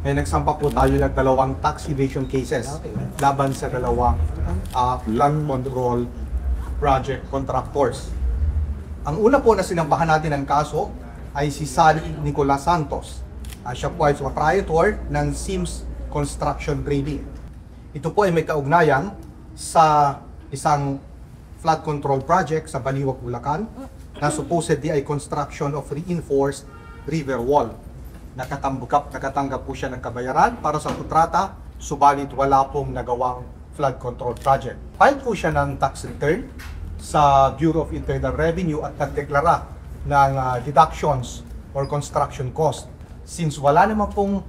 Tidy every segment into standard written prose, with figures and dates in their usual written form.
May nagsampa po tayo ng dalawang tax evasion cases laban sa dalawang flood control project contractors. Ang una po na sinampahan natin ng kaso ay si Sally Nicolas Santos. Siya po ay proprietor ng Sims Construction Trading. Ito po ay may kaugnayan sa isang flood control project sa Baliwag, Bulacan na supposedly ay construction of reinforced river wall. Nakatanggap po siya ng kabayaran para sa kontrata, subalit wala pong nagawang flood control project. Filed po siya ng tax return sa Bureau of Internal Revenue at nagdeklara ng deductions or construction cost. Since wala naman pong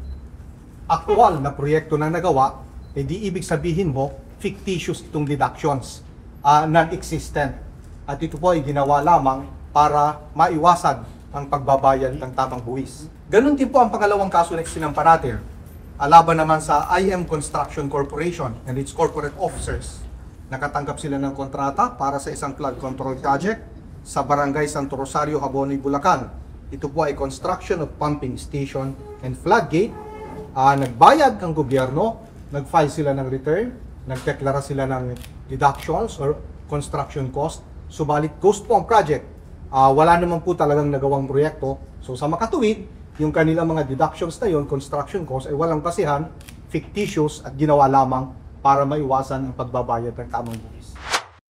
actual na proyekto na nagawa, di ibig sabihin mo, fictitious itong deductions, non-existent. At ito po ay ginawa lamang para maiwasan ang pagbabayad ng tamang buwis. Ganon din po ang pangalawang kaso na sinampa natin. Laban naman sa IM Construction Corporation and its corporate officers. Nakatanggap sila ng kontrata para sa isang flood control project sa Barangay Santo Rosario, Habonoy, Bulacan. Ito po ay construction of pumping station and floodgate. Nagbayad ang gobyerno, nag-file sila ng return, nagdeklara sila ng deductions or construction cost. Subalit ghost po ang project. Wala naman po talagang nagawang proyekto. So sa makatuwid, yung kanilang mga deductions na yun, construction cost, ay walang basihan, fictitious at ginawa lamang para maiwasan ang pagbabayad ng tamang buwis.